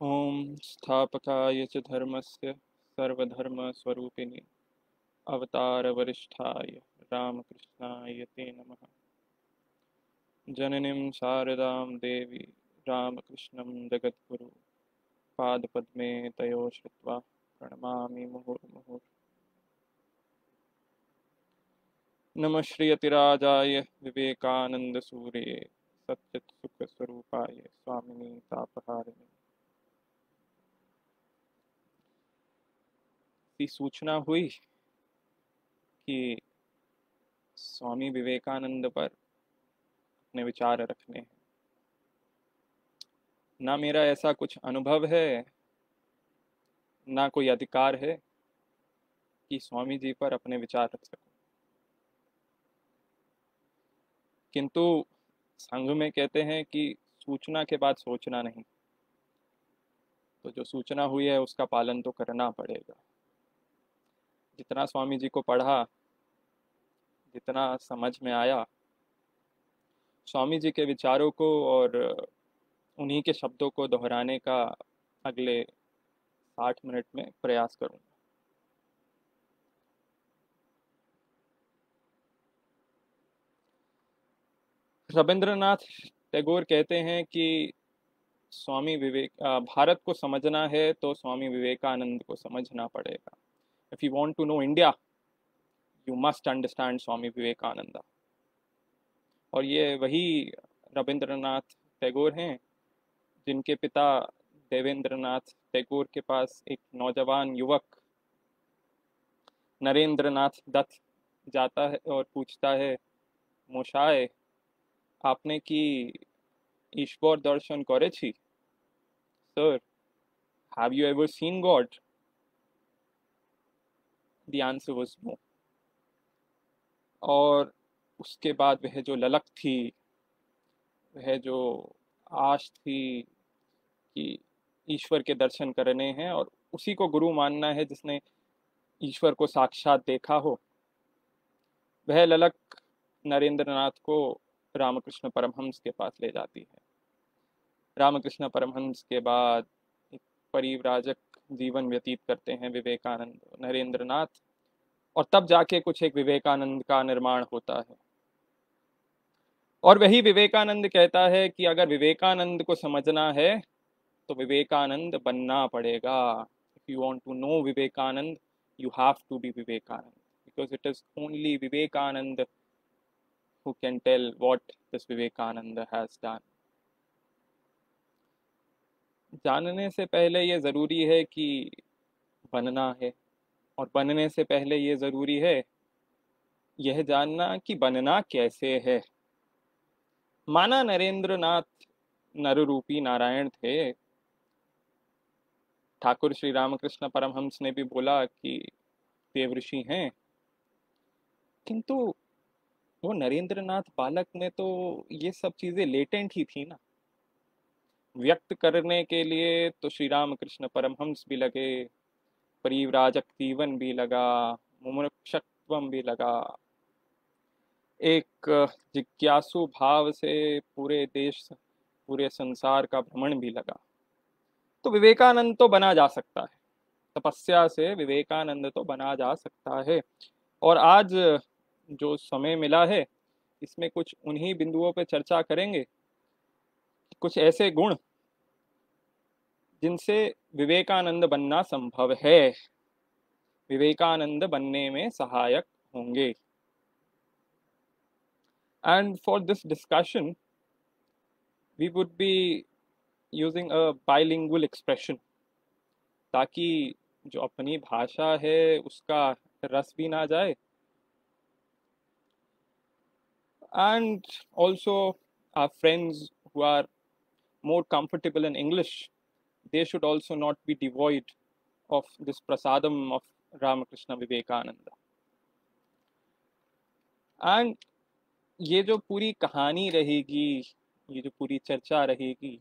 ओम स्थापकाय च धर्मस्य सर्वधर्मस्वरूपिणे अवतारवरिष्ठाय रामकृष्णाय ते नमः। जननीं शारदां देवी रामकृष्णं जगद्गुरु पादपद्मे तयो श्रुत्वा प्रणमामि मुहुर्मुहुः। नमः श्री अतिराजाय विवेकानंदसूर्ये सच्चित्सुखस्वरूपाय स्वामिने तापहारिणे। की सूचना हुई कि स्वामी विवेकानंद पर अपने विचार रखने हैं। ना मेरा ऐसा कुछ अनुभव है, ना कोई अधिकार है कि स्वामी जी पर अपने विचार रख सकूं। किंतु संघ में कहते हैं कि सूचना के बाद सोचना नहीं, तो जो सूचना हुई है उसका पालन तो करना पड़ेगा। जितना स्वामी जी को पढ़ा, जितना समझ में आया, स्वामी जी के विचारों को और उन्हीं के शब्दों को दोहराने का अगले 60 मिनट में प्रयास करूंगा। रविंद्रनाथ टैगोर कहते हैं कि भारत को समझना है तो स्वामी विवेकानंद को समझना पड़ेगा। If you want to know India, you must understand Swami Vivekananda. और ये वही रविंद्रनाथ टैगोर हैं जिनके पिता देवेंद्रनाथ टैगोर के पास एक नौजवान युवक नरेंद्रनाथ दत्त जाता है और पूछता है, मोशाय, आपने की ईश्वर दर्शन करे छी? Sir, have you ever seen God? The answer was no. और उसके बाद वह जो ललक थी, वह जो आश थी कि ईश्वर के दर्शन करने हैं और उसी को गुरु मानना है जिसने ईश्वर को साक्षात देखा हो, वह ललक नरेंद्रनाथ को रामकृष्ण परमहंस के पास ले जाती है। रामकृष्ण परमहंस के बाद एक परिव्राजक जीवन व्यतीत करते हैं विवेकानंद नरेंद्रनाथ, और तब जाके कुछ एक विवेकानंद का निर्माण होता है। और वही विवेकानंद कहता है कि अगर विवेकानंद को समझना है तो विवेकानंद बनना पड़ेगा। If you want to know Vivekananda, you have to be Vivekananda, because it is only Vivekananda who can tell what this Vivekananda has done. जानने से पहले ये ज़रूरी है कि बनना है, और बनने से पहले ये ज़रूरी है यह जानना कि बनना कैसे है। माना नरेंद्रनाथ नररूपी नारायण थे, ठाकुर श्री रामकृष्ण परमहंस ने भी बोला कि देवऋषि हैं, किंतु वो नरेंद्रनाथ बालक में तो ये सब चीज़ें लेटेंट ही थी ना। व्यक्त करने के लिए तो श्री रामकृष्ण परमहंस भी लगे, परिव्राजक जीवन भी लगा, मुमुक्षत्वम भी लगा, एक जिज्ञासु भाव से पूरे देश, पूरे संसार का भ्रमण भी लगा। तो विवेकानंद तो बना जा सकता है, तपस्या से विवेकानंद तो बना जा सकता है। और आज जो समय मिला है, इसमें कुछ उन्हीं बिंदुओं पर चर्चा करेंगे, कुछ ऐसे गुण जिनसे विवेकानंद बनना संभव है, विवेकानंद बनने में सहायक होंगे। And for this discussion, we would be using a bilingual expression, ताकि जो अपनी भाषा है उसका रस भी ना जाए, and also our friends who are more comfortable in English, they should also not be devoid of this prasadam of Ramakrishna Vivekananda. And ये जो पूरी कहानी रहेगी, ये जो पूरी चर्चा रहेगी,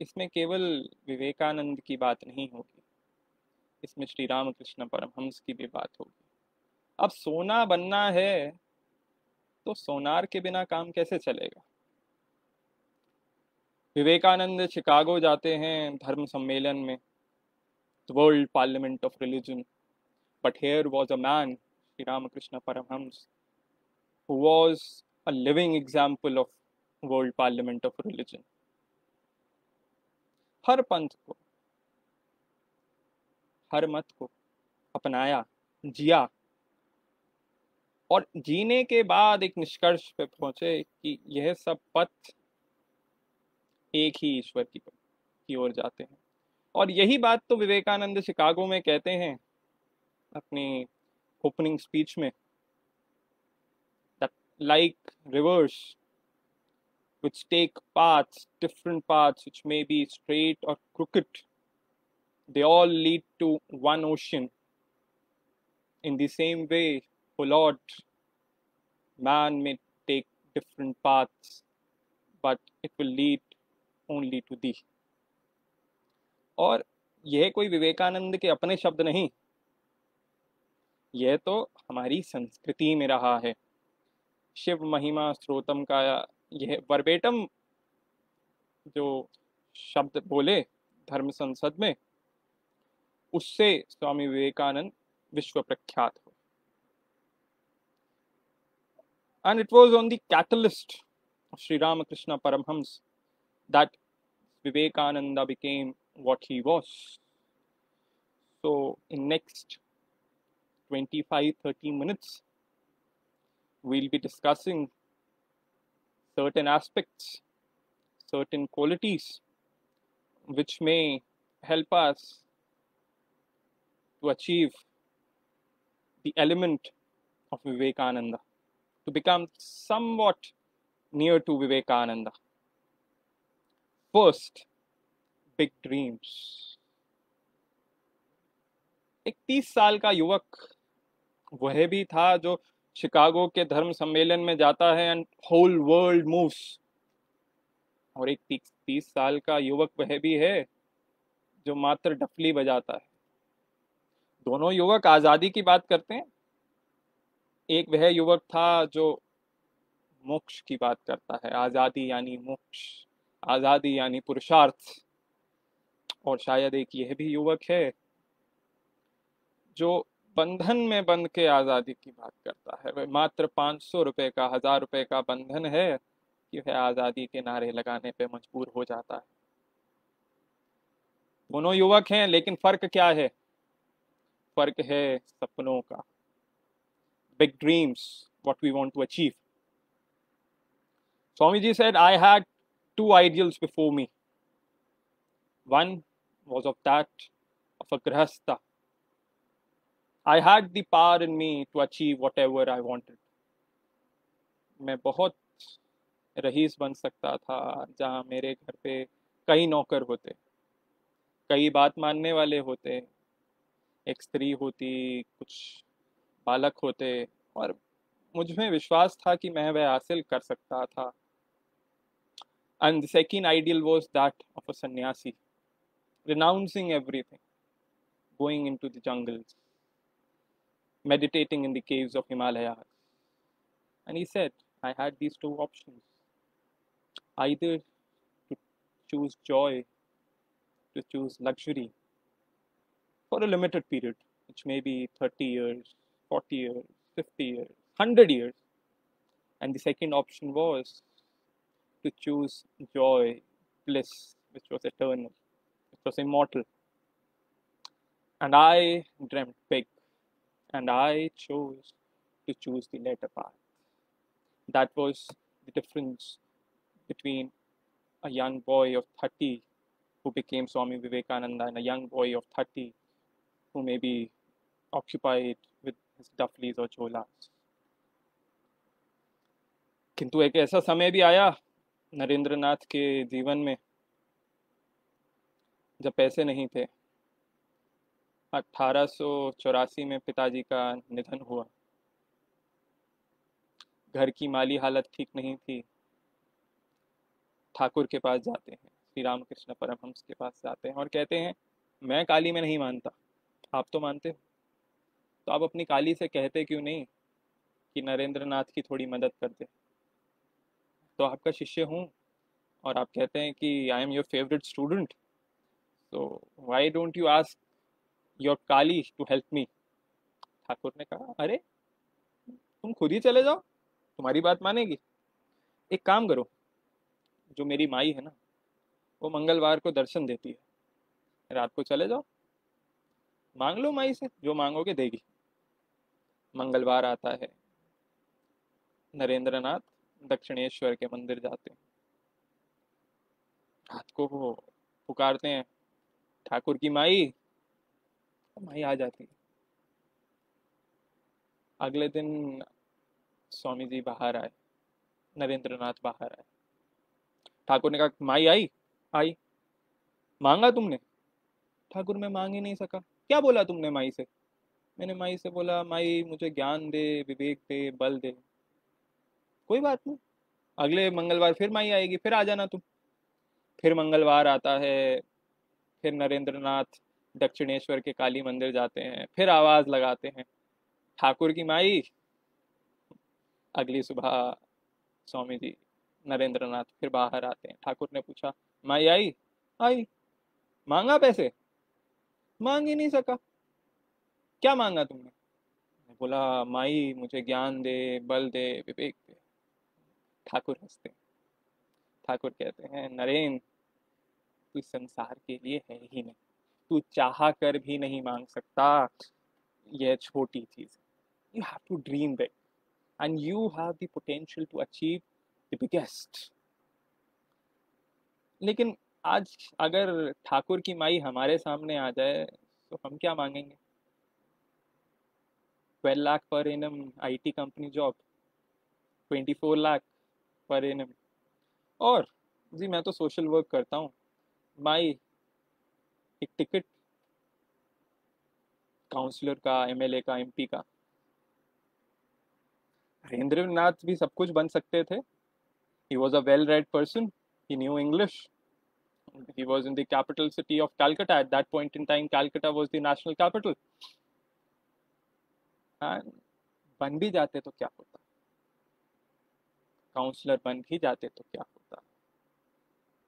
इसमें केवल विवेकानंद की बात नहीं होगी, इसमें श्री रामकृष्ण परमहंस की भी बात होगी। अब सोना बनना है तो सोनार के बिना काम कैसे चलेगा? विवेकानंद शिकागो जाते हैं धर्म सम्मेलन में, the world parliament of religion, but here was a man, Shri Ramakrishna Paramahamsa, who was a living example of world parliament of religion. हर पंथ को, हर मत को अपनाया, जिया, और जीने के बाद एक निष्कर्ष पे पहुंचे कि यह सब पथ एक ही ईश्वर की ओर जाते हैं। और यही बात तो विवेकानंद शिकागो में कहते हैं अपनी ओपनिंग स्पीच में, that like rivers which take paths, different paths which may be straight or crooked, they all lead to one ocean. In the same way, O Lord, man may take different paths, but it will lead only to thee. और यह कोई विवेकानंद के अपने शब्द नहीं, यह तो हमारी संस्कृति में रहा है। शिव महिमा स्त्रोतम का यह वर्बेटम जो शब्द बोले धर्म संसद में, उससे स्वामी विवेकानंद विश्व प्रख्यात हो। And it was on the catalyst of Sri Ramakrishna Paramhams that Vivekananda became what he was. So in next 25-30 minutes, we'll be discussing certain aspects, certain qualities which may help us to achieve the element of Vivekananda, to become somewhat near to Vivekananda. First, big dreams. एक 30 साल का युवक वह भी था जो Chicago के धर्म सम्मेलन में जाता है एंड होल वर्ल्ड मूव्स, और एक 30 साल का युवक वह भी है जो मात्र डफली बजाता है। दोनों युवक आजादी की बात करते हैं। एक वह युवक था जो मोक्ष की बात करता है, आजादी यानी मोक्ष, आजादी यानी पुरुषार्थ, और शायद एक यह भी युवक है जो बंधन में बंध के आजादी की बात करता है। वह मात्र 500 रुपए का, 1000 रुपए का बंधन है कि वह आजादी के नारे लगाने पे मजबूर हो जाता है। दोनों युवक हैं, लेकिन फर्क क्या है? फर्क है सपनों का। Big dreams, what we want to achieve. Swamiji said, I had two ideals before me. One was of that of a grihastha. I had the power in me to achieve whatever I wanted. मैं बहुत rice बन सकता था जहाँ मेरे घर पे कई नौकर होते, कई बात मानने वाले होते, एक स्त्री होती, कुछ बालक होते, और मुझ में विश्वास था कि मैं वह हासिल कर सकता था। And the second ideal was that of a sannyasi, renouncing everything, going into the jungles, meditating in the caves of Himalayas. And he said, I had these two options, either to choose joy, to choose luxury for a limited period, which may be 30 years, 40 years, 50 years, 100 years. And the second option was to choose joy, bliss, which was eternal, which was immortal. And I dreamt big, and I chose to choose the latter path. That was the difference between a young boy of 30 who became Swami Vivekananda and a young boy of 30 who may be occupied with his dufflies or cholas. किंतु एक ऐसा समय भी आया नरेंद्रनाथ के जीवन में जब पैसे नहीं थे। 1884 में पिताजी का निधन हुआ। घर की माली हालत ठीक नहीं थी। ठाकुर के पास जाते हैं, श्री रामकृष्ण परमहंस के पास जाते हैं और कहते हैं, मैं काली में नहीं मानता, आप तो मानते हो, तो आप अपनी काली से कहते क्यों नहीं कि नरेंद्रनाथ की थोड़ी मदद कर दे? तो आपका शिष्य हूँ, और आप कहते हैं कि I am your favourite student, तो why don't you ask your Kali to help me. Thakur ने कहा, अरे तुम खुद ही चले जाओ, तुम्हारी बात मानेगी। एक काम करो, जो मेरी माई है ना, वो मंगलवार को दर्शन देती है, रात को चले जाओ, मांग लो माई से, जो मांगोगे देगी। मंगलवार आता है, नरेंद्रनाथ दक्षिणेश्वर के मंदिर जाते हैं। रात को वो पुकारते हैं, ठाकुर की माई। माई आ जाती है। अगले दिन स्वामी जी बाहर आए, नरेंद्रनाथ बाहर आए। ठाकुर ने कहा, माई आई? आई। मांगा तुमने? ठाकुर, मैं मांग ही नहीं सका। क्या बोला तुमने माई से? मैंने माई से बोला, माई मुझे ज्ञान दे, विवेक दे, बल दे। कोई बात नहीं, अगले मंगलवार फिर माई आएगी, फिर आ जाना तुम। फिर मंगलवार आता है, फिर नरेंद्रनाथ दक्षिणेश्वर के काली मंदिर जाते हैं, फिर आवाज लगाते हैं, ठाकुर की माई। अगली सुबह स्वामी जी नरेंद्रनाथ फिर बाहर आते हैं। ठाकुर ने पूछा, माई आई? आई। मांगा पैसे? मांग ही नहीं सका। क्या मांगा तुमने? बोला, माई मुझे ज्ञान दे, बल दे, विवेक दे। ठाकुर हंसते हैं। ठाकुर कहते हैं, नरेन तू संसार के लिए है ही नहीं, तू चाह कर भी नहीं मांग सकता। यह छोटी चीज है। You have to dream big and you have the potential to achieve the biggest. लेकिन आज अगर ठाकुर की माई हमारे सामने आ जाए तो हम क्या मांगेंगे? 12 lakh per annum IT company job, 24 lakh per annum. और जी मैं तो सोशल वर्क करता हूँ, माई एक टिकट काउंसलर का, एमएलए का, एमपी का। हरेंद्रनाथ भी सब कुछ बन सकते थे। He was a well read person, he new English, he was in the capital city of Calcutta at that point in time. Calcutta was the national capital. And बन भी जाते तो क्या होता, काउंसलर बन भी जाते तो क्या होता,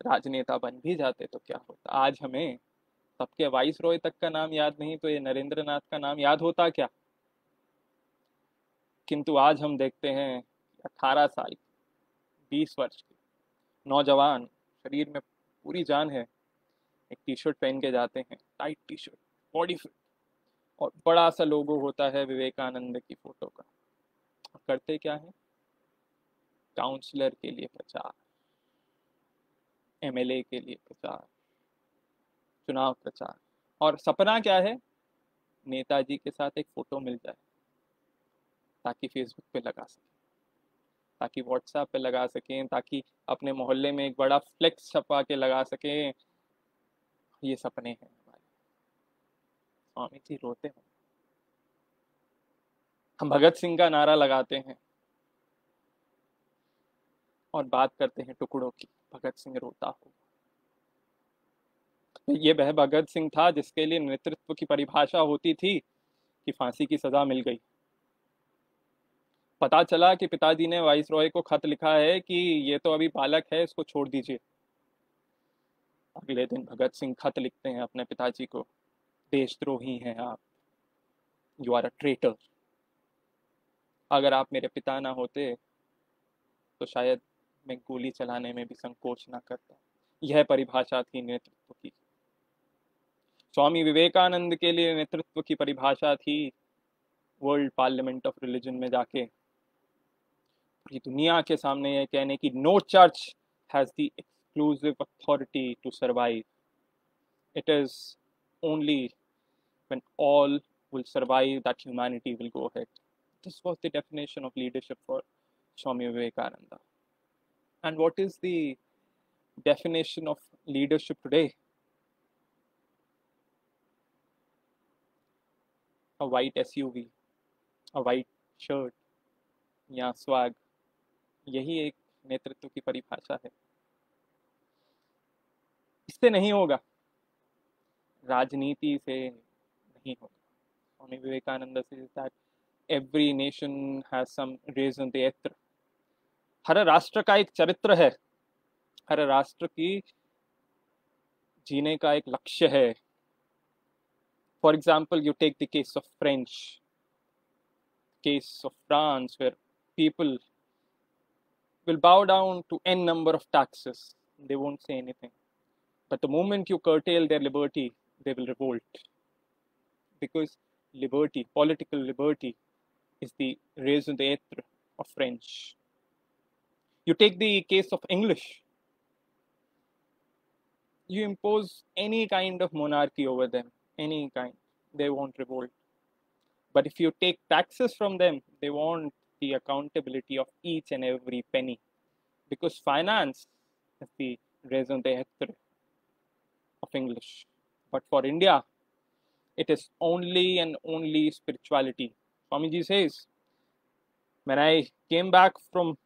राजनेता बन भी जाते तो क्या होता। आज हमें सबके वाइस रॉय तक का नाम याद नहीं, तो ये नरेंद्र नाथ का नाम याद होता क्या। किंतु आज हम देखते हैं 18 साल, 20 वर्ष के नौजवान, शरीर में पूरी जान है, एक टी शर्ट पहन के जाते हैं, tight T shirt, body fit, और बड़ा सा लोगो होता है विवेकानंद की फोटो का। करते क्या है? काउंसलर के लिए प्रचार, एमएलए के लिए प्रचार, चुनाव प्रचार। और सपना क्या है? नेताजी के साथ एक फोटो मिल जाए, ताकि फेसबुक पे लगा सकें, ताकि व्हाट्सएप पे लगा सकें, ताकि अपने मोहल्ले में एक बड़ा फ्लेक्स छपा के लगा सकें। ये सपने हैं हमारे। स्वामी जी रोते हैं। हम भगत सिंह का नारा लगाते हैं और बात करते हैं टुकड़ों की। भगत सिंह रोता हो। ये वह भगत सिंह था जिसके लिए नेतृत्व की परिभाषा होती थी कि फांसी की सजा मिल गई। पता चला कि पिताजी ने वाइस रॉय को खत लिखा है कि ये तो अभी बालक है, इसको छोड़ दीजिए। अगले दिन भगत सिंह खत लिखते हैं अपने पिताजी को, देशद्रोही हैं आप, यू आर अ ट्रेटर। अगर आप मेरे पिता ना होते तो शायद मैं गोली चलाने में भी संकोच ना करता। यह परिभाषा थी नेतृत्व की। स्वामी विवेकानंद के लिए नेतृत्व की परिभाषा थी वर्ल्ड पार्लियामेंट ऑफ रिलीजन में जाके पूरी दुनिया के सामने यह कहने की, no church has the exclusive authority to survive, it is only when all will survive that humanity will go ahead. This was the definition of leadership for Swami Vivekananda. And what is the definition of leadership today? A white SUV, a white shirt या swag, यही एक नेतृत्व की परिभाषा है। इससे नहीं होगा, राजनीति से नहीं होगा। Swami Vivekananda says that every nation has some raison d'être. हर राष्ट्र का एक चरित्र है, हर राष्ट्र की जीने का एक लक्ष्य है. For example, you take the case of French, case of France, where people will bow down to n number of taxes. They won't say anything. But the moment you curtail their liberty, they will revolt. Because liberty, political liberty, is the raison d'etre of French. You take the case of English. You impose any kind of monarchy over them, any kind, they won't revolt. But if you take taxes from them, they want the accountability of each and every penny. Because finance is the raison d'etre of English. But for India, it is only and only spirituality. Swamiji says, when I came back from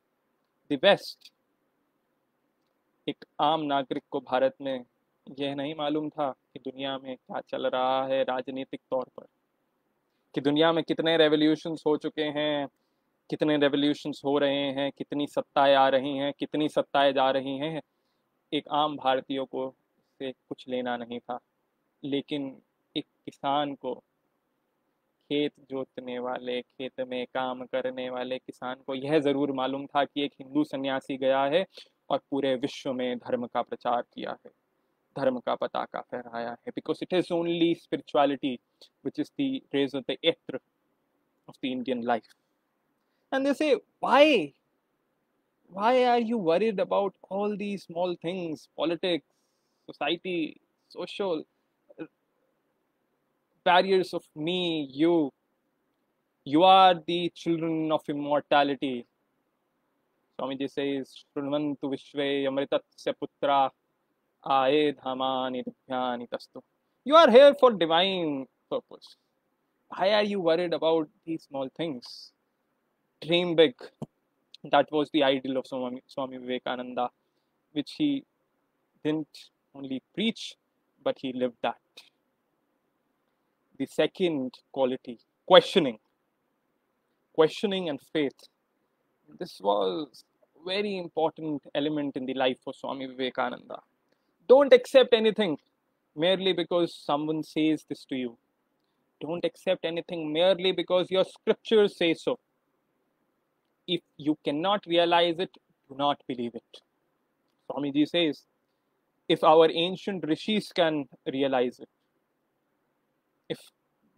the West, एक आम नागरिक को भारत में यह नहीं मालूम था कि दुनिया में क्या चल रहा है राजनीतिक तौर पर, कि दुनिया में कितने रेवोल्यूशंस हो चुके हैं, कितने रेवोल्यूशंस हो रहे हैं, कितनी सत्ताएं आ रही हैं, कितनी सत्ताएं जा रही हैं. एक आम भारतीय को इससे कुछ लेना नहीं था. लेकिन एक किसान को, खेत जोतने वाले, खेत में काम करने वाले किसान को यह जरूर मालूम था कि एक हिंदू सन्यासी गया है और पूरे विश्व में धर्म का प्रचार किया है, धर्म का पताका फहराया है. Because it is only spirituality which is the raison d'etre of the Indian life. And they say, why are you worried about all these small things, politics, society, social barriers of me, you are the children of immortality. Swamiji says, Shrunvantu Vishve Amritatsya Putra Ae Dhamani Dhyani Tastu. You are here for divine purpose. Why are you worried about these small things? Dream big. That was the ideal of Swami Vivekananda, which he didn't only preach, but he lived that. The second quality, questioning and faith. This was a very important element in the life of Swami Vivekananda. Don't accept anything merely because someone says this to you. Don't accept anything merely because your scriptures say so. If you cannot realize it, do not believe it. Swamiji says, if our ancient rishis can realize it, if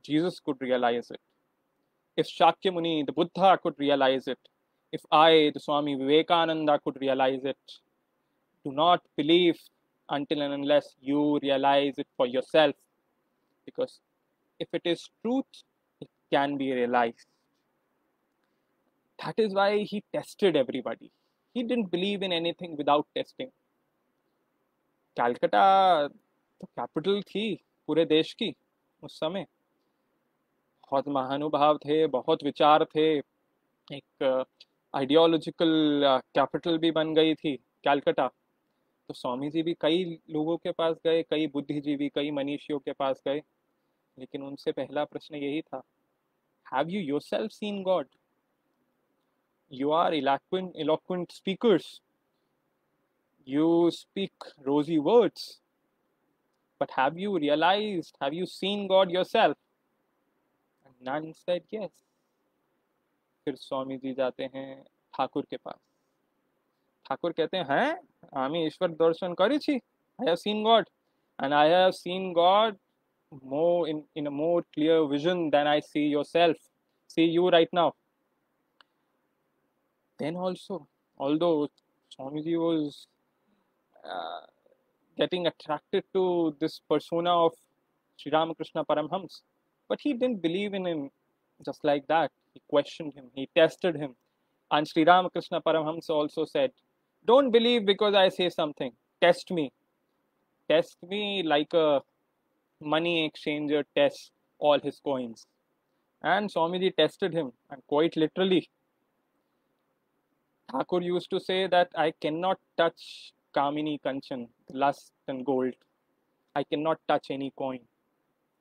Jesus could realize it, if Shakyamuni, the Buddha, could realize it, if I, the Swami Vivekananda, could realize it, do not believe until and unless you realize it for yourself. Because if it is truth, it can be realized. That is why he tested everybody. He didn't believe in anything without testing. Calcutta तो capital थी पूरे देश की उस समय. बहुत महानुभाव थे, बहुत विचार थे, एक आइडियोलॉजिकल कैपिटल भी बन गई थी कैलकटा. तो स्वामी जी भी कई लोगों के पास गए, कई बुद्धिजीवी, कई मनीषियों के पास गए, लेकिन उनसे पहला प्रश्न यही था, have you yourself seen God? You are eloquent speakers. You speak rosy words. But have you realized, have you seen God yourself? And none said yes. फिर स्वामी जी जाते हैं ठाकुर के पास. ठाकुर कहते हैं आमी ईश्वर दर्शन करी छी. I have seen God. And I have seen God more in a more clear vision than I see yourself. See you right now. Then also, although Swamiji was getting attracted to this persona of Sri Ramakrishna Paramhams, but he didn't believe in him just like that. He questioned him, he tested him. And Sri Ramakrishna Paramhams also said, don't believe because I say something, test me. Test me like a money exchanger tests all his coins. And Swamiji tested him, and quite literally, Thakur used to say that I cannot touch Kamini Kanchan, lust and gold. I cannot touch any coin.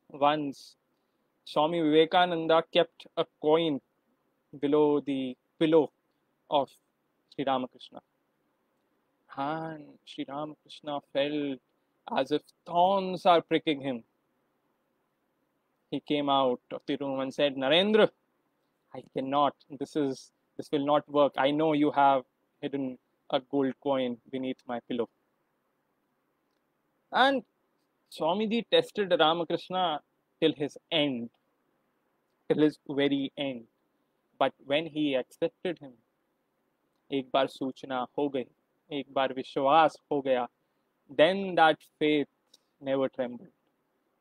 Once, Swami Vivekananda kept a coin below the pillow of Sri Ramakrishna. And Sri Ramakrishna felt as if thorns are pricking him. He came out of the room and said, Narendra, I cannot. This will not work. I know you have hidden a gold coin beneath my pillow. And Swamiji tested Ramakrishna till his end, till his very end. But when he accepted him, एक बार सूचना हो गई, एक बार विश्वास हो गया, then that faith never trembled.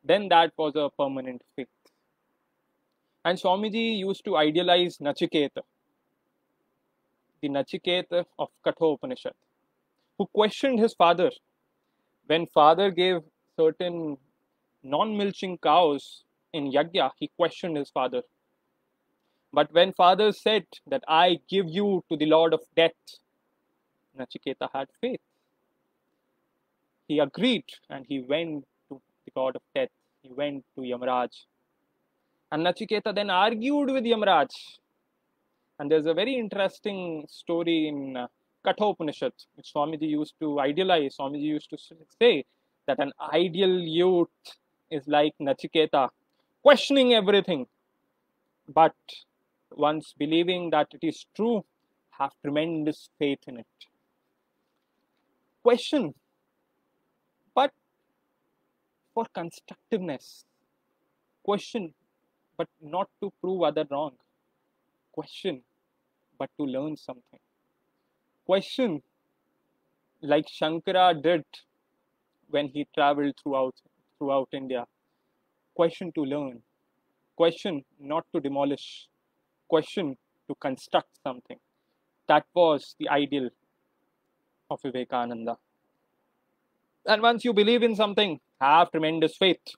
Then that was a permanent faith. And Swamiji used to idealize Nachiketa, the Nachiketa of Kathopanishad, who questioned his father. When father gave certain non-milching cows in Yajna, he questioned his father. But when father said that I give you to the Lord of Death, Nachiketa had faith. He agreed and he went to the God of Death. He went to Yamaraj. And Nachiketa then argued with Yamaraj. And there's a very interesting story in Kathopanishad, which Swamiji used to idealize. Swamiji used to say that an ideal youth is like Nachiketa, questioning everything, but once believing that it is true, have tremendous faith in it. Question, but for constructiveness. Question, but not to prove other wrong. Question, but to learn something. Question, like Shankara did when he traveled throughout India. Question to learn. Question not to demolish. Question to construct something. That was the ideal of Vivekananda. And once you believe in something, have tremendous faith.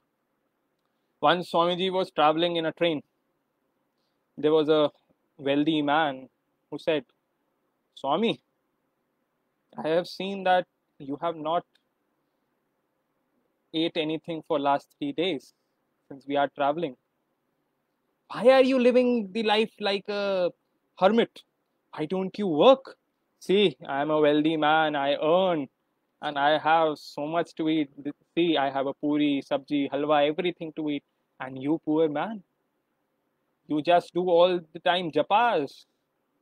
Once Swamiji was traveling in a train. There was a wealthy man who said, Swami, I have seen that you have not ate anything for last 3 days since we are traveling. Why are you living the life like a hermit? Why don't you work? See, I am a wealthy man, I earn and I have so much to eat. See, I have a puri, sabji, halwa, everything to eat. And you, poor man, you just do all the time japas.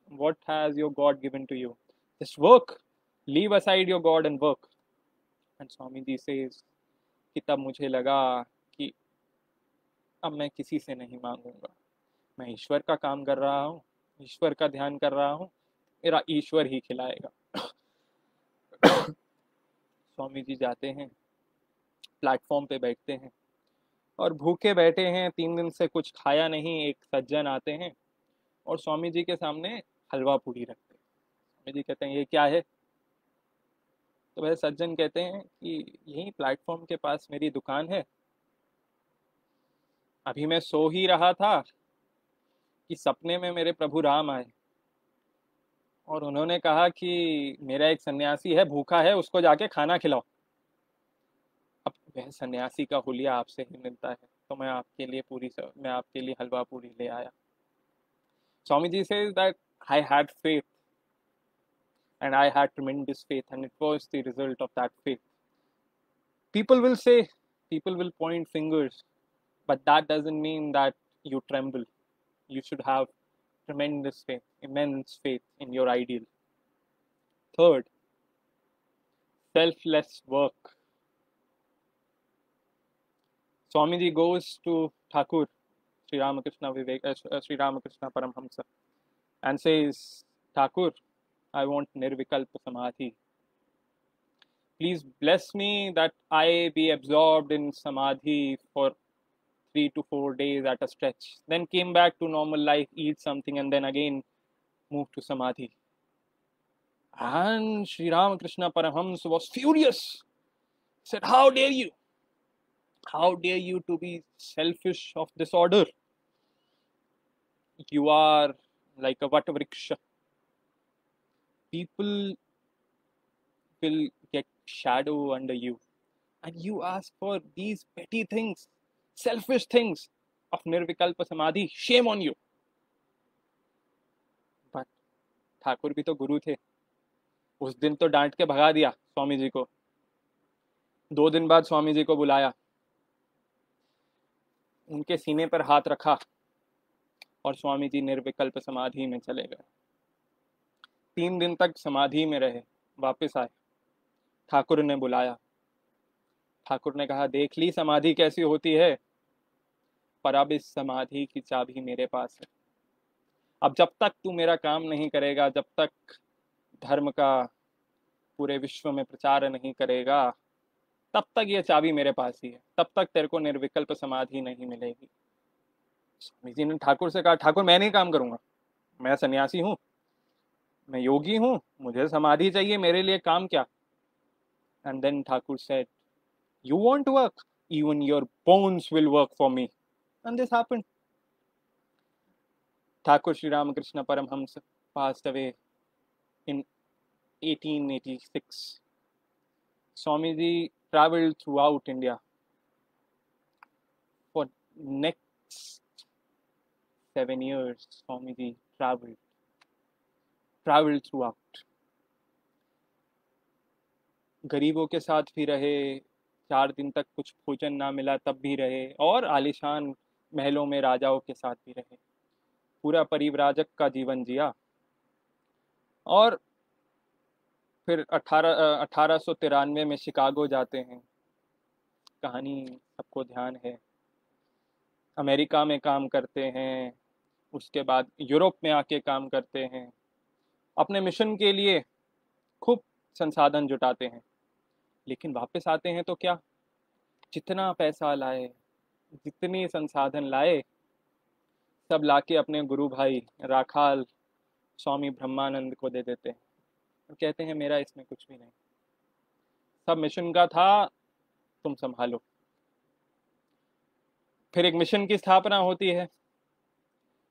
What has your God given to you? Just work. Leave aside your God and work. And Swamiji says, कि तब मुझे लगा कि अब मैं किसी से नहीं मांगूंगा. मैं ईश्वर का काम कर रहा हूँ, ईश्वर का ध्यान कर रहा हूँ, मेरा ईश्वर ही खिलाएगा. स्वामी जी जाते हैं, प्लेटफॉर्म पे बैठते हैं और भूखे बैठे हैं, 3 दिन से कुछ खाया नहीं. एक सज्जन आते हैं और स्वामी जी के सामने हलवा पूरी रखते हैं. स्वामी जी कहते हैं ये क्या है? तो वह सज्जन कहते हैं कि यही प्लेटफॉर्म के पास मेरी दुकान है. अभी मैं सो ही रहा था कि सपने में मेरे प्रभु राम आए और उन्होंने कहा कि मेरा एक सन्यासी है, भूखा है, उसको जाके खाना खिलाओ. अब वह सन्यासी का हुलिया आपसे ही मिलता है, तो मैं आपके लिए हलवा पूरी ले आया. Swami ji says that I had faith and I had tremendous faith and it was the result of that faith. People will say, people will point fingers, but that doesn't mean that you tremble. You should have tremendous faith, immense faith in your ideal. Third, selfless work. Swamiji goes to Thakur, Sri Ramakrishna Paramhamsa, and says, Thakur, I want Nirvikalpa Samadhi. Please bless me that I be absorbed in Samadhi for 3 to 4 days at a stretch. Then came back to normal life, eat something, and then again move to Samadhi. And Sri Ramakrishna Paramhamsa was furious. He said, how dare you? How dare you to be selfish of this order? You are like a Vatavriksha. People will get shadow under you. And you ask for these petty things, selfish things of Nirvikalpa Samadhi. Shame on you. But Thakur bhi to Guru the. उस दिन तो डांट के भगा दिया स्वामी जी को। 2 दिन बाद स्वामी जी को बुलाया, उनके सीने पर हाथ रखा और स्वामी जी निर्विकल्प समाधि में चले गए। 3 दिन तक समाधि में रहे, वापस आए, ठाकुर ने बुलाया। ठाकुर ने कहा, देख ली समाधि कैसी होती है, पर अब इस समाधि की चाबी मेरे पास है। अब जब तक तू मेरा काम नहीं करेगा, जब तक धर्म का पूरे विश्व में प्रचार नहीं करेगा, तब तक ये चाबी मेरे पास ही है, तब तक तेरे को निर्विकल्प समाधि नहीं मिलेगी। स्वामी जी ने ठाकुर से कहा, ठाकुर मैं नहीं काम करूंगा, मैं सन्यासी हूं, मैं योगी हूं, मुझे समाधि चाहिए, मेरे लिए काम क्या। And then Thakur said, you want work, even your bones will work for me. And this happened. Thakur Sri Ramakrishna Paramhams passed away in 1886. Swamiji traveled throughout India for next 7 years. Swamiji traveled throughout. गरीबों के साथ भी रहे, 4 दिन तक कुछ भोजन ना मिला तब भी रहे, और आलीशान महलों में राजाओं के साथ भी रहे, पूरा परिव्राजक का जीवन जिया। और फिर 1893 में शिकागो जाते हैं, कहानी सबको ध्यान है। अमेरिका में काम करते हैं, उसके बाद यूरोप में आके काम करते हैं, अपने मिशन के लिए खूब संसाधन जुटाते हैं। लेकिन वापस आते हैं तो क्या, जितना पैसा लाए, जितनी संसाधन लाए, सब लाके अपने गुरु भाई राखाल स्वामी ब्रह्मानंद को दे देते हैं और कहते हैं मेरा इसमें कुछ भी नहीं, सब मिशन का था, तुम संभालो। फिर एक मिशन की स्थापना होती है।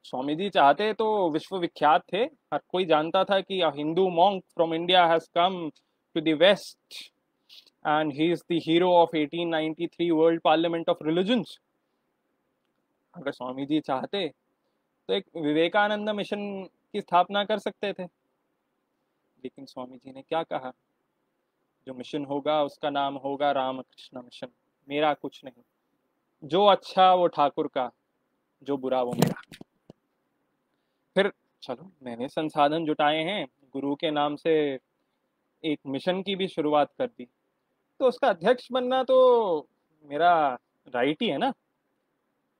स्वामी जी चाहते तो विश्व विख्यात थे, हर कोई जानता था कि a Hindu monk from India has come to the West and he is the hero of 1893 World Parliament of Religions। अगर स्वामी जी चाहते तो एक विवेकानंद मिशन की स्थापना कर सकते थे, लेकिन स्वामी जी ने क्या कहा, जो मिशन होगा उसका नाम होगा रामकृष्ण मिशन, मेरा कुछ नहीं, जो अच्छा वो ठाकुर का, जो बुरा वो मेरा। फिर चलो मैंने संसाधन जुटाए हैं, गुरु के नाम से एक मिशन की भी शुरुआत कर दी, तो उसका अध्यक्ष बनना तो मेरा राइट ही है ना।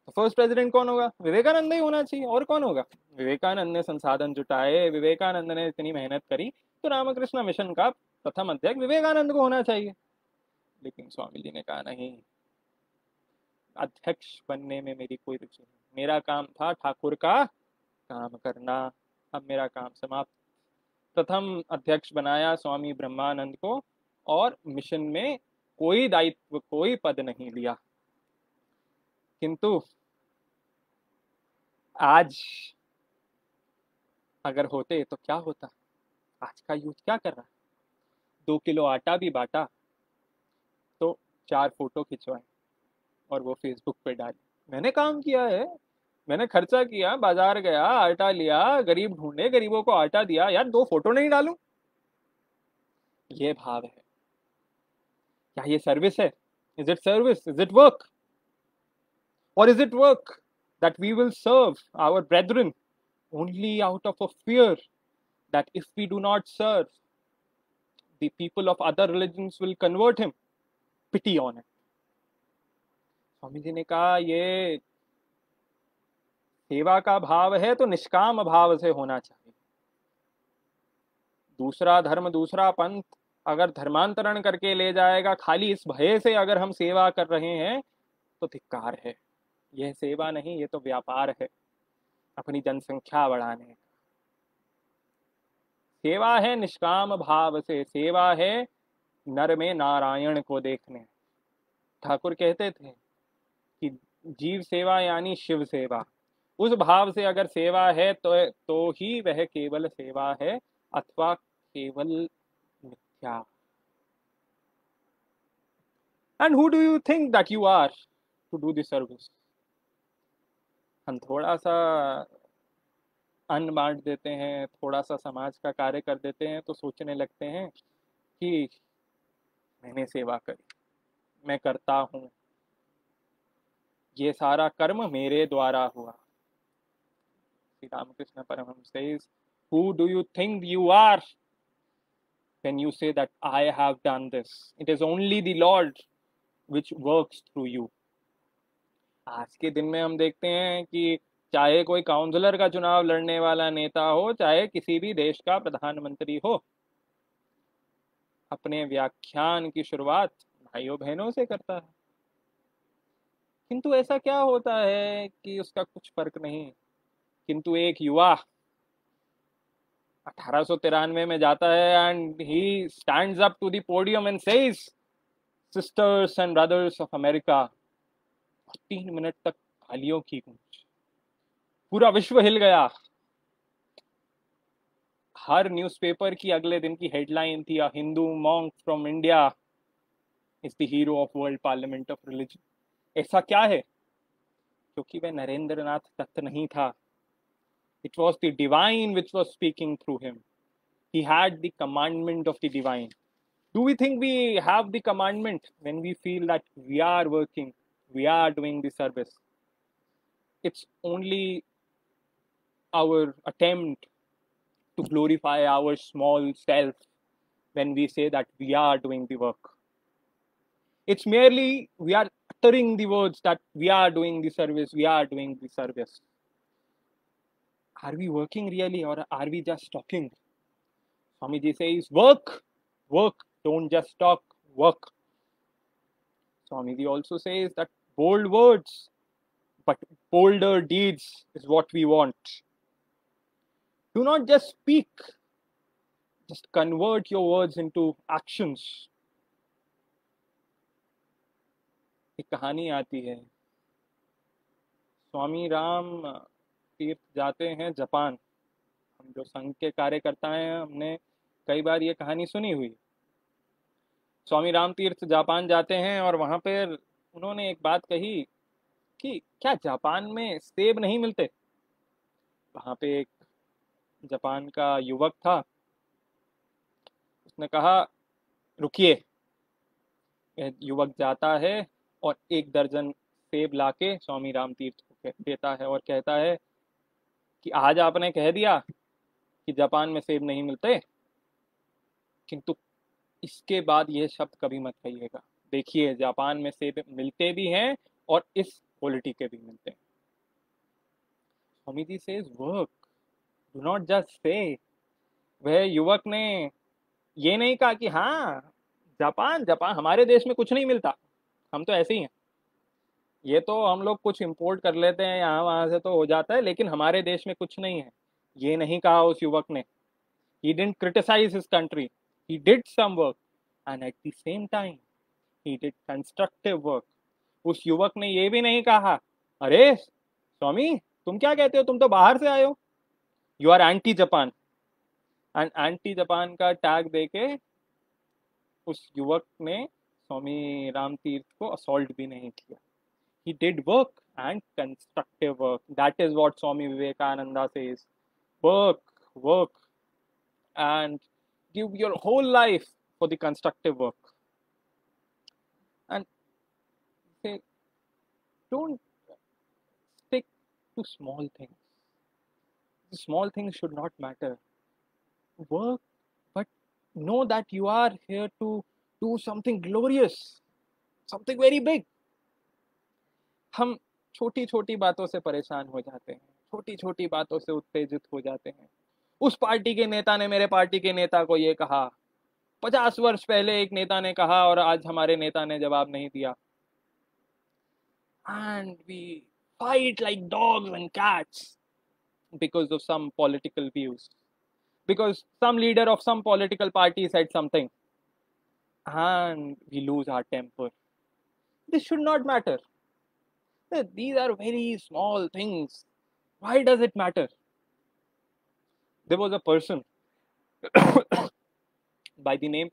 तो फर्स्ट प्रेसिडेंट कौन होगा, विवेकानंद ही होना चाहिए, और कौन होगा। विवेकानंद ने संसाधन जुटाए, विवेकानंद ने इतनी मेहनत करी, तो रामकृष्ण मिशन का प्रथम अध्यक्ष विवेकानंद को होना चाहिए। लेकिन स्वामी जी ने कहा नहीं, अध्यक्ष बनने में मेरी कोई रुचि नहीं, मेरा काम था ठाकुर का काम करना, अब मेरा काम समाप्त। प्रथम अध्यक्ष बनाया स्वामी ब्रह्मानंद को, और मिशन में कोई दायित्व, कोई पद नहीं लिया। किंतु आज अगर होते तो क्या होता, आज का यूथ क्या कर रहा है, 2 किलो आटा भी बांटा तो 4 फोटो खिंचवाए और वो फेसबुक पे डाली, मैंने काम किया है, मैंने खर्चा किया, बाजार गया, आटा लिया, गरीब ढूंढे, गरीबों को आटा दिया, यार 2 फोटो नहीं डालूं, ये भाव है। क्या ये सर्विस है, is it service, is it work, और is it work that we will serve our brethren only out of a fear that if we do not serve, the people of other religions will convert him, pity on it। Swami ji ने कहा ये सेवा का भाव है तो निष्काम भाव से होना चाहिए। दूसरा धर्म, दूसरा पंथ अगर धर्मांतरण करके ले जाएगा, खाली इस भय से अगर हम सेवा कर रहे हैं, तो धिक्कार है। यह सेवा नहीं, ये तो व्यापार है, अपनी जनसंख्या बढ़ाने का। सेवा है निष्काम भाव से, सेवा है नर में नारायण को देखने। ठाकुर कहते थे कि जीव सेवा यानी शिव सेवा, उस भाव से अगर सेवा है तो ही वह केवल सेवा है, अथवा केवल मिथ्या। And who do you think that you are to do this service. हम थोड़ा सा अन्न बांट देते हैं, थोड़ा सा समाज का कार्य कर देते हैं, तो सोचने लगते हैं कि मैंने सेवा करी, मैं करता हूँ, ये सारा कर्म मेरे द्वारा हुआ। Shri Ramakrishna Paramhans says, who do you think you are when you say that I have done this? It is only the Lord which works through you. आज के दिन में हम देखते हैं कि चाहे कोई काउंसलर का चुनाव लड़ने वाला नेता हो, चाहे किसी भी देश का प्रधानमंत्री हो, अपने व्याख्यान की शुरुआत भाइयों बहनों से करता है। किंतु ऐसा क्या होता है कि उसका कुछ फर्क नहीं। किंतु एक युवा 1893 में जाता है and he stands up to the podium and says, sisters and brothers of America, 3 minute तक तालियों की गूंज, पूरा विश्व हिल गया। हर न्यूज़पेपर की अगले दिन की हेडलाइन थी, a Hindu monk from India is the hero of world parliament of religion. ऐसा क्या है? क्योंकि वह नरेंद्रनाथ दत्त नहीं था। It was the divine which was speaking through him. He had the commandment of the divine. Do we think we have the commandment when we feel that we are working, we are doing the service? It's only our attempt to glorify our small self when we say that we are doing the work. It's merely we are uttering the words that we are doing the service, we are doing the service. Are we working really, or are we just talking? Swamiji says, work, work, don't just talk, work. Swamiji also says that bold words, but bolder deeds is what we want. Do not just speak, just convert your words into actions. एक कहानी आती है, स्वामी राम तीर्थ जाते हैं Japan. हम जो संघ के कार्यकर्ता हैं, हमने कई बार ये कहानी सुनी हुई। स्वामी राम तीर्थ जापान जाते हैं और वहां पर उन्होंने एक बात कही कि क्या जापान में सेब नहीं मिलते? वहां पे एक जापान का युवक था, उसने कहा रुकिए। युवक जाता है और 1 दर्जन सेब लाके स्वामी राम तीर्थ को देता है और कहता है कि आज आपने कह दिया कि जापान में सेब नहीं मिलते, किंतु इसके बाद यह शब्द कभी मत कहिएगा। देखिए, जापान में सेब मिलते भी हैं और इस क्वालिटी के भी मिलते हैं। Swami ji says work, do not just say. वह युवक ने ये नहीं कहा कि हाँ जापान जापान हमारे देश में कुछ नहीं मिलता, हम तो ऐसे ही हैं, ये तो हम लोग कुछ इंपोर्ट कर लेते हैं यहाँ वहां से तो हो जाता है, लेकिन हमारे देश में कुछ नहीं है, ये नहीं कहा उस युवक ने। He didn't criticize his country, he did some work and at the same time he did constructive work. उस युवक ने ये भी नहीं कहा अरे स्वामी तुम क्या कहते हो, तुम तो बाहर से आए हो, you are anti Japan, and anti Japan का टैग देके उस युवक ने स्वामी राम तीर्थ को असॉल्ट भी नहीं किया। He did work and constructive work. That is what Swami Vivekananda says. Work, work, and give your whole life for the constructive work. And say, don't stick to small things. The small things should not matter. Work, but know that you are here to do something glorious, something very big. हम छोटी छोटी बातों से परेशान हो जाते हैं, छोटी छोटी बातों से उत्तेजित हो जाते हैं। उस पार्टी के नेता ने मेरे पार्टी के नेता को ये कहा, 50 वर्ष पहले एक नेता ने कहा और आज हमारे नेता ने जवाब नहीं दिया। And we fight like dogs and cats because of some political views, because some leader of some political party said something and we lose our temper. This should not matter. These are very small things. Why does it matter? There was a person by the name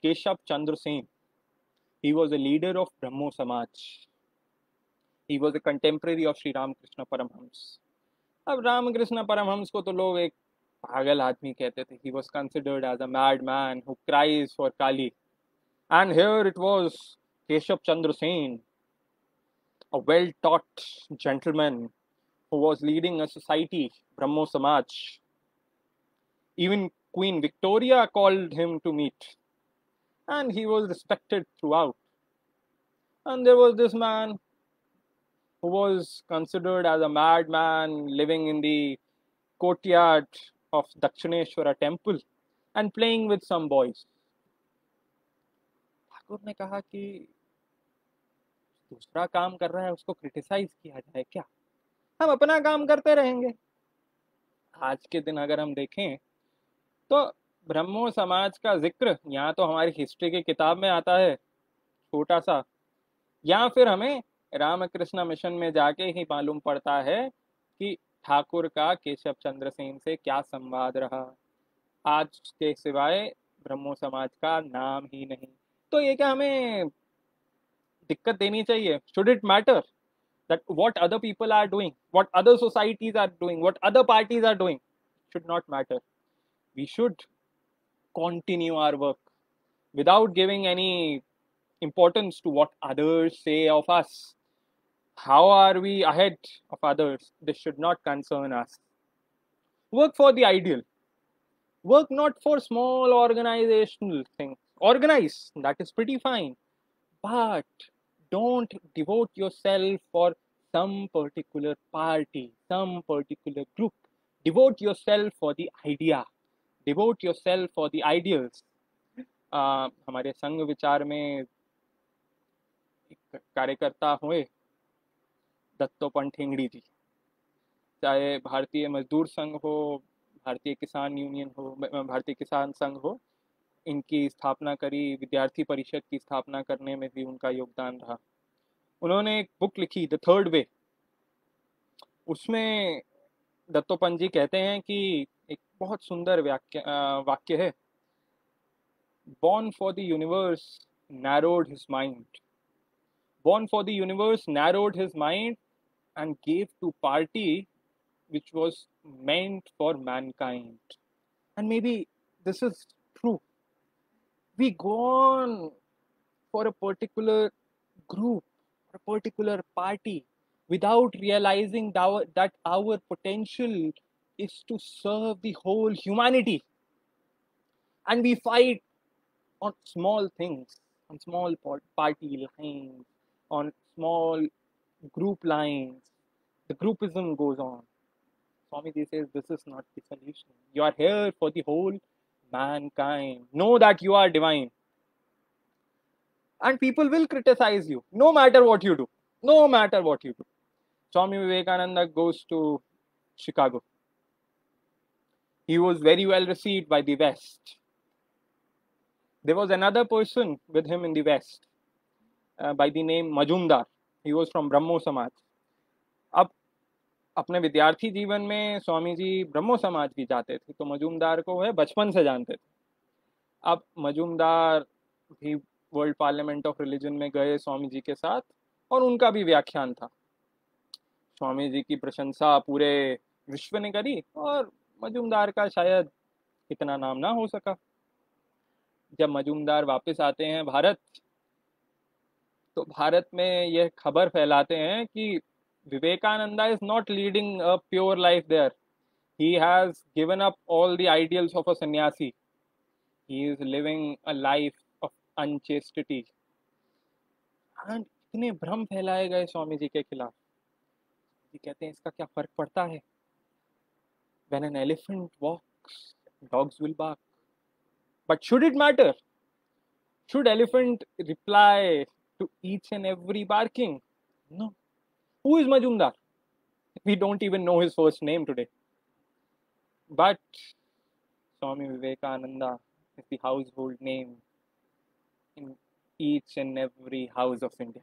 Keshav Chandra Sen. He was a leader of Brahmo Samaj. He was a contemporary of Sri Ramakrishna Paramhams. अब रामकृष्ण परमहंस को तो लोग एक पागल आदमी कहते थे. He was considered as a madman who cries for Kali. And here it was Keshav Chandra Sen, a well-taught gentleman who was leading a society, Brahmo Samaj. Even Queen Victoria called him to meet, and he was respected throughout. And there was this man who was considered as a madman living in the courtyard of Dakshineshwara temple and playing with some boys. Thakur ने कहा कि दूसरा काम कर रहा है उसको criticise किया जाए क्या, हम अपना काम करते रहेंगे. आज के दिन अगर हम देखें तो ब्रह्मो समाज का जिक्र यहाँ तो हमारी हिस्ट्री की किताब में आता है छोटा सा, या फिर हमें रामकृष्ण मिशन में जाके ही मालूम पड़ता है कि ठाकुर का केशव चंद्र सेन से क्या संवाद रहा. आज के सिवाय ब्रह्मो समाज का नाम ही नहीं. तो ये क्या हमें दिक्कत देनी चाहिए? Should it matter that what other people are doing, what other societies are doing, what other parties are doing? Should not matter. We should continue our work without giving any importance to what others say of us. How are we ahead of others? This should not concern us. Work for the ideal. Work not for small organizational things. Organize, that is pretty fine. But don't devote yourself for some particular party, some particular group. Devote yourself for the idea. Devote yourself for the ideals. हमारे संघ विचार में एक कार्यकर्ता हुए दत्तोपंत ठेंगड़ी जी, चाहे भारतीय मजदूर संघ हो, भारतीय किसान यूनियन हो, भारतीय किसान संघ हो, इनकी स्थापना करी, विद्यार्थी परिषद की स्थापना करने में भी उनका योगदान रहा. उन्होंने एक बुक लिखी द थर्ड वे. उसमें दत्तोपंत जी कहते हैं कि एक बहुत सुंदर वाक्य है, born for the universe narrowed his mind, born for the universe narrowed his mind and gave to party which was meant for mankind. And maybe this is true. We go on for a particular group, a particular party, without realizing that our potential is to serve the whole humanity. And we fight on small things, on small party lines, on small group lines. The groupism goes on. Swamiji says this is not the solution. You are here for the whole mankind. Know that you are divine. And people will criticize you no matter what you do. No matter what you do. Swami Vivekananda goes to Chicago. He was very well received by the West. There was another person with him in the West by the name Majumdar. He was from Brahmo Samaj. अब अपने विद्यार्थी जीवन में स्वामी जी ब्रह्मो समाज भी जाते थे, तो मजूमदार को वह बचपन से जानते थे. अब मजूमदार भी वर्ल्ड पार्लियामेंट ऑफ रिलीजन में गए स्वामी जी के साथ, और उनका भी व्याख्यान था. स्वामी जी की प्रशंसा पूरे विश्व ने करी, और मजूमदार का शायद इतना नाम ना हो सका. जब मजूमदार वापस आते हैं भारत, तो भारत में यह खबर फैलाते हैं कि Vivekananda is not leading a pure life there. He has given up all the ideals of a sannyasi. He is living a life of unchastity. And इतने भ्रम फैलाए गए स्वामी जी के खिलाफ. ये कहते हैं इसका क्या फर्क पड़ता है? When an elephant walks, dogs will bark. But should it matter? Should elephant reply to each and every barking? No. Who is Majumdar? We don't even know his first name today. But Swami Vivekananda is the household name in each and every house of India.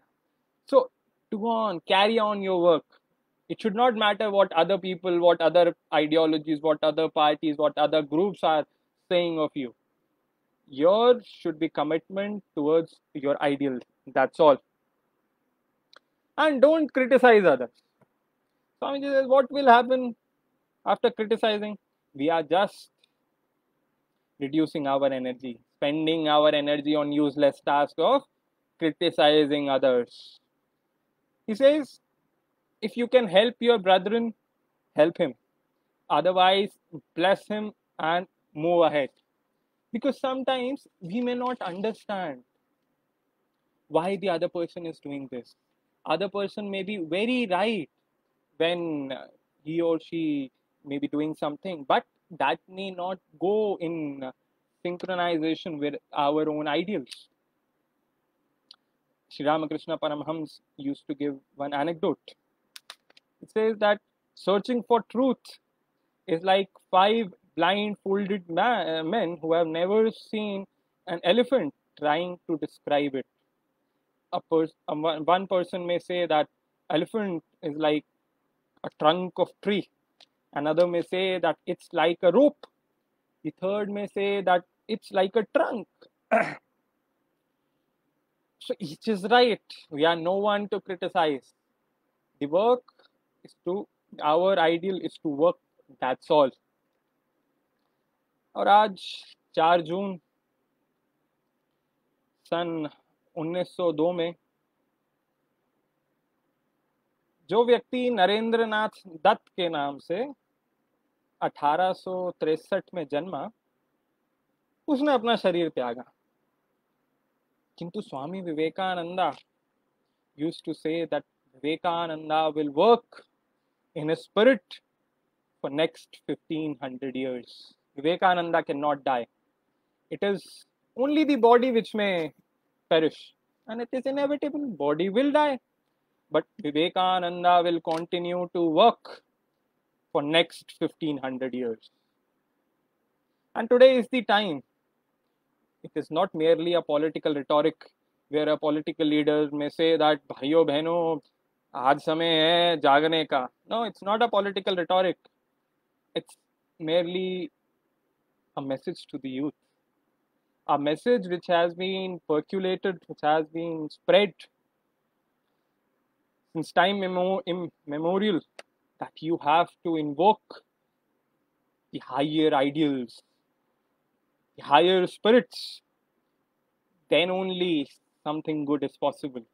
So, go on, carry on your work. It should not matter what other people, what other ideologies, what other parties, what other groups are saying of you. Yours should be commitment towards your ideal. That's all. And don't criticize others. Swamiji says, what will happen? After criticizing, we are just reducing our energy, spending our energy on useless task of criticizing others. He says, if you can help your brethren, help him. Otherwise, bless him and move ahead. Because sometimes we may not understand why the other person is doing this. Other person may be very right when he or she may be doing something, but that may not go in synchronization with our own ideals. Sri Ramakrishna Paramhams used to give one anecdote. It says that searching for truth is like five blindfolded men who have never seen an elephant trying to describe it. One person may say that elephant is like a trunk of tree. Another may say that it's like a rope. The third may say that it's like a trunk. So each is right. We are no one to criticize. The work is to, our ideal is to work. That's all. और आज 4 जून सन 1902 में जो व्यक्ति नरेंद्र नाथ दत्त के नाम से 1863 में जन्मा, उसने अपना शरीर त्यागा. किंतु स्वामी Vivekananda used to say that Vivekananda will work in his spirit for next 1500 years. Vivekananda cannot die. It is only the body which may perish, and it is inevitable. Body will die, but Vivekananda will continue to work for next 1500 years. And today is the time. It is not merely a political rhetoric where a political leader may say that भाइयों बहनों आज समय है जागने का. No, it's not a political rhetoric. It's merely a message to the youth. A message which has been percolated, which has been spread since time immemorial, that you have to invoke the higher ideals, the higher spirits. Then only something good is possible.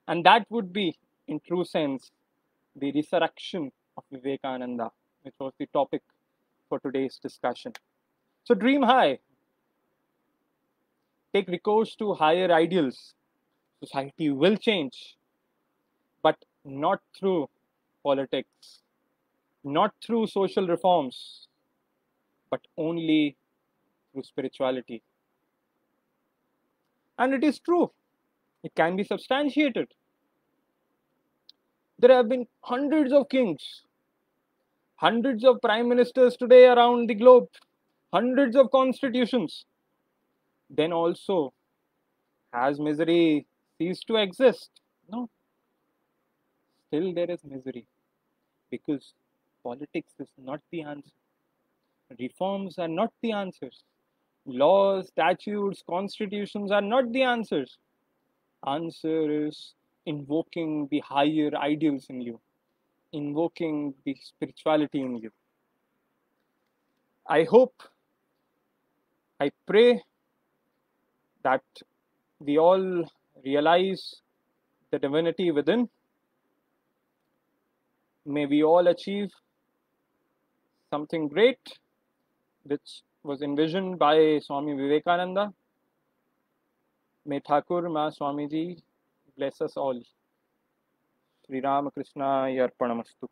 And that would be, in true sense, the resurrection of Vivekananda, which was the topic for today's discussion. So dream high. Take recourse to higher ideals. Society will change, but not through politics, not through social reforms, but only through spirituality. And it is true. It can be substantiated. There have been hundreds of kings, hundreds of prime ministers today around the globe, hundreds of constitutions. Then also, has misery ceased to exist? No. Still there is misery, because politics is not the answer. Reforms are not the answers. Laws, statutes, constitutions are not the answers. Answer is invoking the higher ideals in you, invoking the spirituality in you. I hope, I pray that we all realize the divinity within. May we all achieve something great, which was envisioned by Swami Vivekananda. May Thakur Ma Swamiji bless us all. Sri Ramakrishna Yarpanamastu.